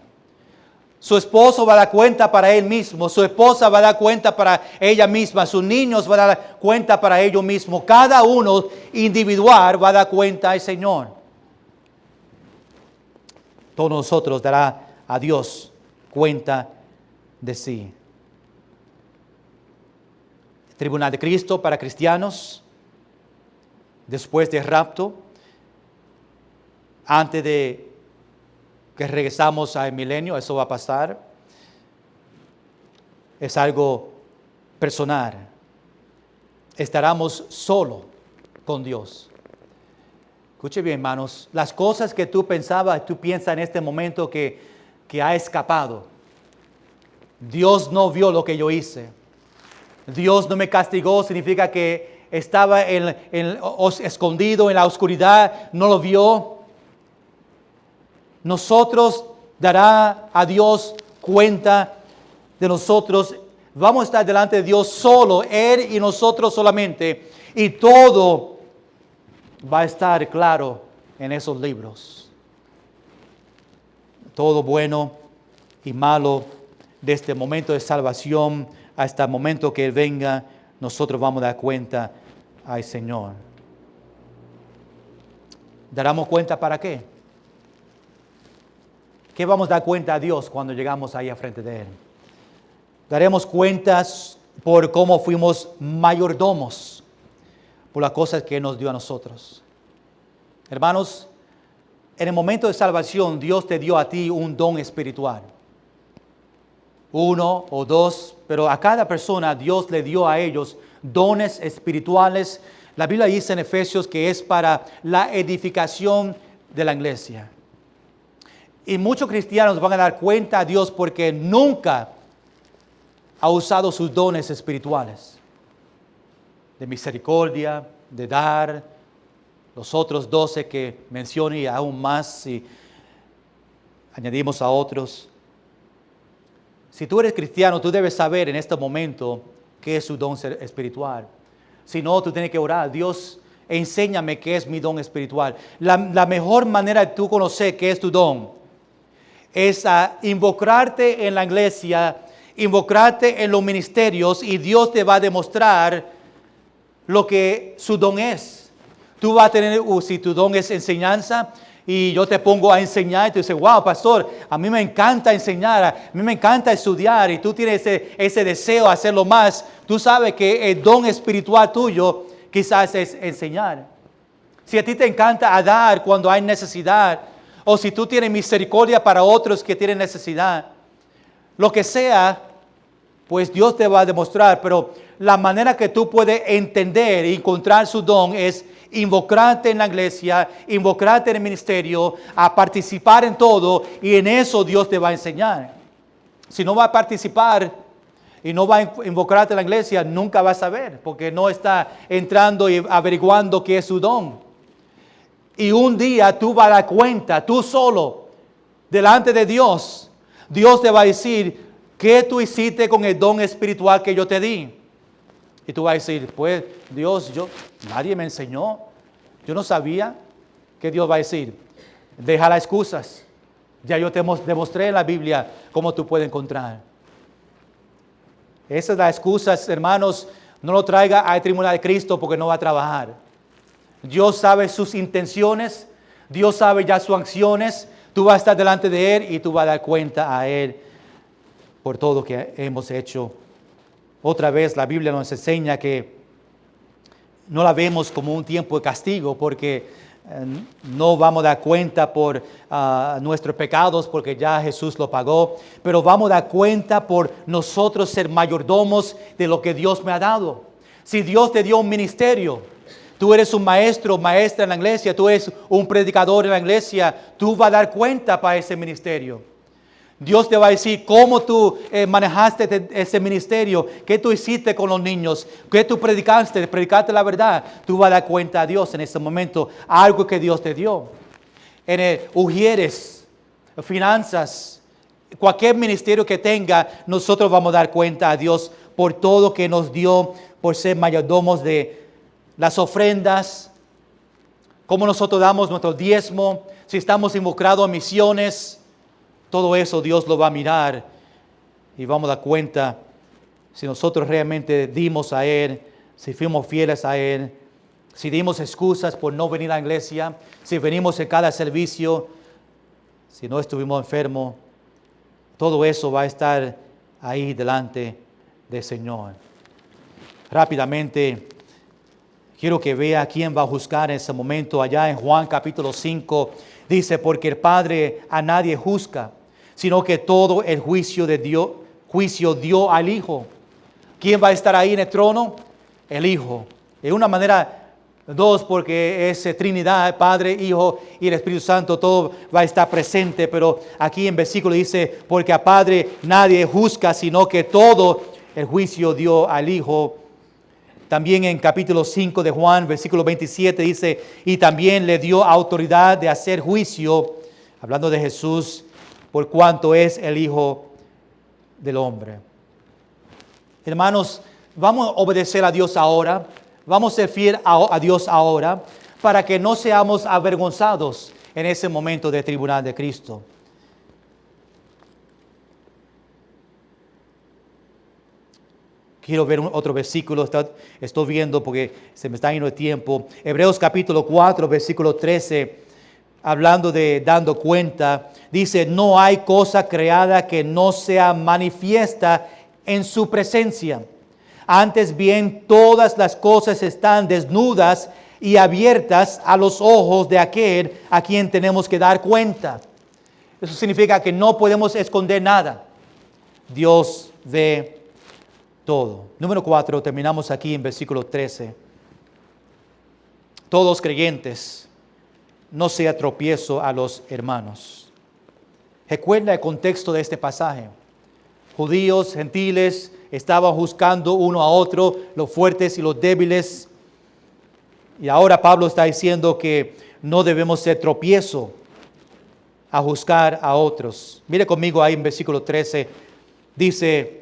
Su esposo va a dar cuenta para él mismo. Su esposa va a dar cuenta para ella misma. Sus niños van a dar cuenta para ellos mismos. Cada uno individual va a dar cuenta al Señor. Todos nosotros dará a Dios cuenta de sí. Tribunal de Cristo para cristianos. Después del rapto. Antes de que regresamos al milenio, eso va a pasar. Es algo personal. Estaremos solo con Dios. Escuche bien, hermanos. Las cosas que tú pensabas, tú piensas en este momento que ha escapado. Dios no vio lo que yo hice. Dios no me castigó, significa que estaba escondido en la oscuridad, no lo vio. Nosotros dará a Dios cuenta de nosotros. Vamos a estar delante de Dios solo, Él y nosotros solamente. Y todo va a estar claro en esos libros. Todo bueno y malo, desde el momento de salvación hasta el momento que Él venga, nosotros vamos a dar cuenta al Señor. ¿daremos cuenta para qué? ¿Qué vamos a dar cuenta a Dios cuando llegamos ahí a frente de Él? Daremos cuentas por cómo fuimos mayordomos, por las cosas que Él nos dio a nosotros. Hermanos, en el momento de salvación, Dios te dio a ti un don espiritual. 1 o 2, pero a cada persona Dios le dio a ellos dones espirituales. La Biblia dice en Efesios que es para la edificación de la iglesia. Y muchos cristianos van a dar cuenta a Dios porque nunca ha usado sus dones espirituales. De misericordia, de dar, los otros 12 que mencioné y aún más si añadimos a otros. Si tú eres cristiano, tú debes saber en este momento qué es su don espiritual. Si no, tú tienes que orar. Dios, enséñame qué es mi don espiritual. La mejor manera de tú conocer qué es tu don es involucrarte en la iglesia, involucrarte en los ministerios y Dios te va a demostrar lo que su don es. Tú vas a tener, si tu don es enseñanza, y yo te pongo a enseñar y tú dices, wow, pastor, a mí me encanta enseñar, a mí me encanta estudiar y tú tienes ese deseo de hacerlo más. Tú sabes que el don espiritual tuyo quizás es enseñar. Si a ti te encanta dar cuando hay necesidad, o si tú tienes misericordia para otros que tienen necesidad, lo que sea, pues Dios te va a demostrar. Pero la manera que tú puedes entender y encontrar su don es involucrarte en la iglesia, involucrarte en el ministerio, a participar en todo, y en eso Dios te va a enseñar. Si no va a participar y no va a involucrarte en la iglesia, nunca vas a saber, porque no está entrando y averiguando qué es su don. Y un día tú vas a dar cuenta, tú solo, delante de Dios. Dios te va a decir, ¿qué tú hiciste con el don espiritual que yo te di? Y tú vas a decir, pues Dios, nadie me enseñó. Yo no sabía. ¿Qué Dios va a decir? Deja las excusas. Ya yo te demostré en la Biblia cómo tú puedes encontrar. Esas las excusas, hermanos, no lo traiga al tribunal de Cristo porque no va a trabajar. Dios sabe sus intenciones. Dios sabe ya sus acciones. Tú vas a estar delante de Él y tú vas a dar cuenta a Él por todo lo que hemos hecho. Otra vez la Biblia nos enseña que no la vemos como un tiempo de castigo porque no vamos a dar cuenta por nuestros pecados porque ya Jesús lo pagó, pero vamos a dar cuenta por nosotros ser mayordomos de lo que Dios me ha dado. Si Dios te dio un ministerio, tú eres un maestro, maestra en la iglesia, tú eres un predicador en la iglesia, tú vas a dar cuenta para ese ministerio. Dios te va a decir cómo tú manejaste ese ministerio, qué tú hiciste con los niños, qué tú predicaste la verdad. Tú vas a dar cuenta a Dios en ese momento, algo que Dios te dio. En el ujieres, finanzas, cualquier ministerio que tenga, nosotros vamos a dar cuenta a Dios por todo que nos dio, por ser mayordomos de las ofrendas, cómo nosotros damos nuestro diezmo, si estamos involucrados en misiones. Todo eso Dios lo va a mirar y vamos a dar cuenta si nosotros realmente dimos a Él, si fuimos fieles a Él, si dimos excusas por no venir a la iglesia, si venimos en cada servicio, si no estuvimos enfermos. Todo eso va a estar ahí delante del Señor. Rápidamente, quiero que vea quién va a juzgar en ese momento. Allá en Juan capítulo 5 dice, porque el Padre a nadie juzga, sino que todo el juicio dio al Hijo. ¿Quién va a estar ahí en el trono? El Hijo. De una manera, dos, porque es Trinidad, Padre, Hijo y el Espíritu Santo, todo va a estar presente, pero aquí en versículo dice, porque a Padre nadie juzga, sino que todo el juicio dio al Hijo. También en capítulo 5 de Juan, versículo 27 dice, y también le dio autoridad de hacer juicio, hablando de Jesús, por cuanto es el Hijo del Hombre. Hermanos, vamos a obedecer a Dios ahora, vamos a ser fieles a Dios ahora, para que no seamos avergonzados en ese momento del tribunal de Cristo. Quiero ver otro versículo, estoy viendo porque se me está yendo el tiempo. Hebreos capítulo 4, versículo 13, hablando de dando cuenta, dice, no hay cosa creada que no sea manifiesta en su presencia. Antes bien, todas las cosas están desnudas y abiertas a los ojos de aquel a quien tenemos que dar cuenta. Eso significa que no podemos esconder nada. Dios ve todo. Número 4, terminamos aquí en versículo 13. Todos creyentes, no sea tropiezo a los hermanos. Recuerda el contexto de este pasaje. Judíos, gentiles, estaban juzgando uno a otro, los fuertes y los débiles. Y ahora Pablo está diciendo que no debemos ser tropiezo a juzgar a otros. Mire conmigo ahí en versículo 13. Dice,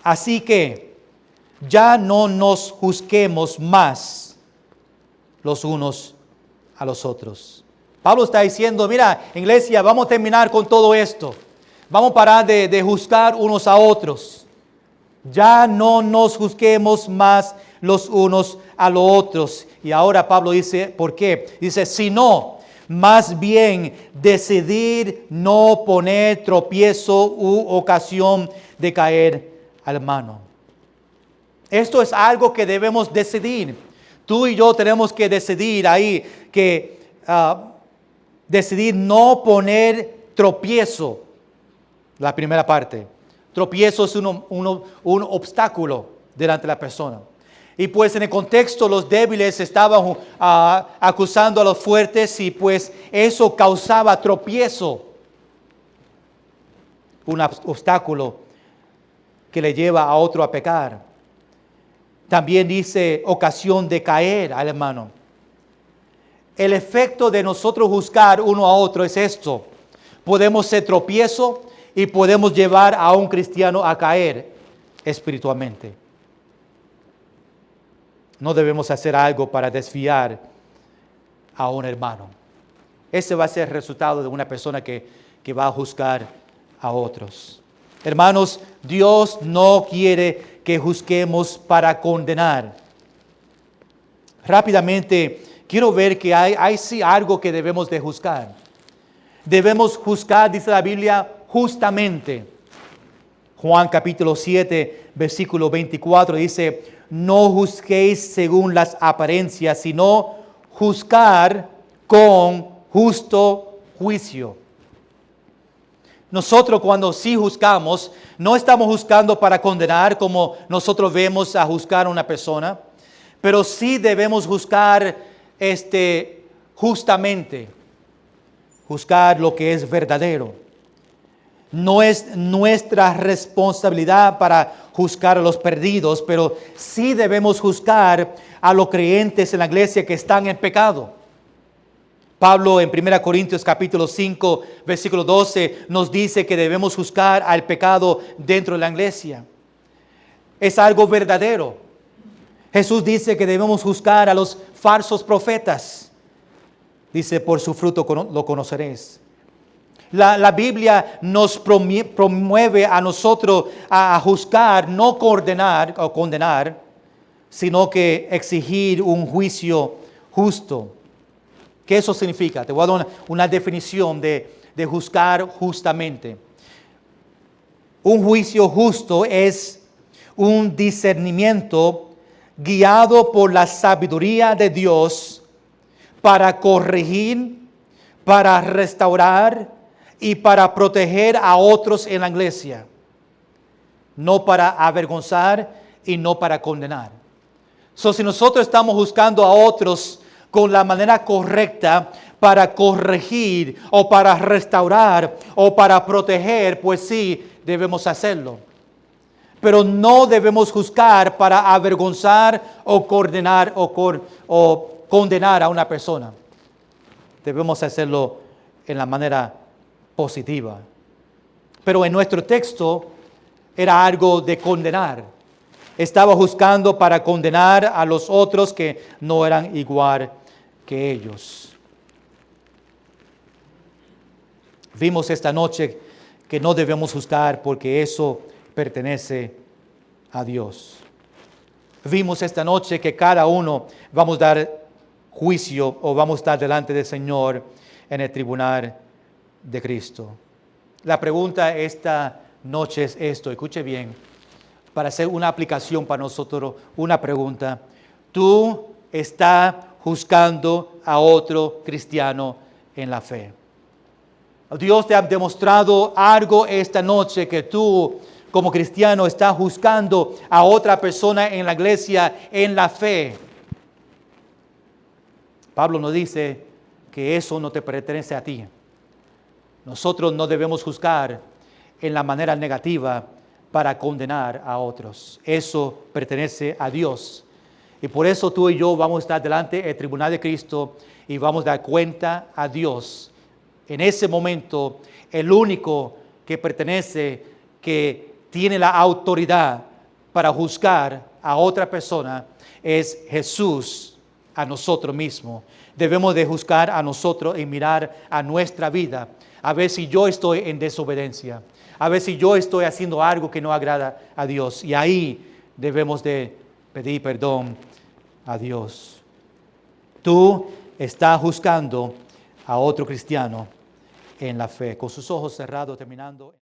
así que ya no nos juzguemos más los unos a los otros. Pablo está diciendo, mira, iglesia, vamos a terminar con todo esto. Vamos a parar de juzgar unos a otros. Ya no nos juzguemos más los unos a los otros. Y ahora Pablo dice, ¿por qué? Dice, sino más bien decidir no poner tropiezo u ocasión de caer al hermano. Esto es algo que debemos decidir. Tú y yo tenemos que decidir ahí, que decidir no poner tropiezo. La primera parte. Tropiezo es un obstáculo delante de la persona. Y pues en el contexto los débiles estaban acusando a los fuertes y pues eso causaba tropiezo. Un obstáculo que le lleva a otro a pecar. También dice ocasión de caer al hermano. El efecto de nosotros juzgar uno a otro es esto. Podemos ser tropiezo y podemos llevar a un cristiano a caer espiritualmente. No debemos hacer algo para desviar a un hermano. Ese va a ser el resultado de una persona que va a juzgar a otros. Hermanos, Dios no quiere que juzguemos para condenar. Rápidamente, quiero ver que hay sí algo que debemos de juzgar. Debemos juzgar, dice la Biblia, justamente. Juan capítulo 7, versículo 24 dice, no juzguéis según las apariencias, sino juzgar con justo juicio. Nosotros cuando sí juzgamos, no estamos juzgando para condenar como nosotros vemos a juzgar a una persona, pero sí debemos juzgar justamente, juzgar lo que es verdadero. No es nuestra responsabilidad para juzgar a los perdidos, pero sí debemos juzgar a los creyentes en la iglesia que están en pecado. Pablo en 1 Corintios capítulo 5, versículo 12 nos dice que debemos juzgar al pecado dentro de la iglesia. Es algo verdadero. Jesús dice que debemos juzgar a los falsos profetas. Dice, por su fruto lo conoceréis. La Biblia nos promueve a nosotros a juzgar, no condenar, sino que exigir un juicio justo. ¿Qué eso significa? Te voy a dar una definición de juzgar justamente. Un juicio justo es un discernimiento guiado por la sabiduría de Dios para corregir, para restaurar y para proteger a otros en la iglesia. No para avergonzar y no para condenar. Si nosotros estamos juzgando a otros con la manera correcta para corregir o para restaurar o para proteger, pues sí, debemos hacerlo. Pero no debemos juzgar para avergonzar o condenar o condenar a una persona. Debemos hacerlo en la manera positiva. Pero en nuestro texto era algo de condenar. Estaba juzgando para condenar a los otros que no eran igual que ellos. Vimos esta noche que no debemos juzgar porque eso pertenece a Dios. Vimos esta noche que cada uno vamos a dar juicio o vamos a estar delante del Señor en el tribunal de Cristo. La pregunta esta noche es esto, escuche bien, para hacer una aplicación para nosotros, una pregunta. ¿Tú estás juzgando a otro cristiano en la fe? Dios te ha demostrado algo esta noche que tú como cristiano estás juzgando a otra persona en la iglesia en la fe. Pablo nos dice que eso no te pertenece a ti. Nosotros no debemos juzgar en la manera negativa para condenar a otros. Eso pertenece a Dios. Y por eso tú y yo vamos a estar delante del tribunal de Cristo y vamos a dar cuenta a Dios. En ese momento, el único que pertenece, que tiene la autoridad para juzgar a otra persona, es Jesús a nosotros mismos. Debemos de juzgar a nosotros y mirar a nuestra vida, a ver si yo estoy en desobediencia, a ver si yo estoy haciendo algo que no agrada a Dios. Y ahí debemos de pedir perdón a Dios. Tú estás juzgando a otro cristiano en la fe. Con sus ojos cerrados, terminando.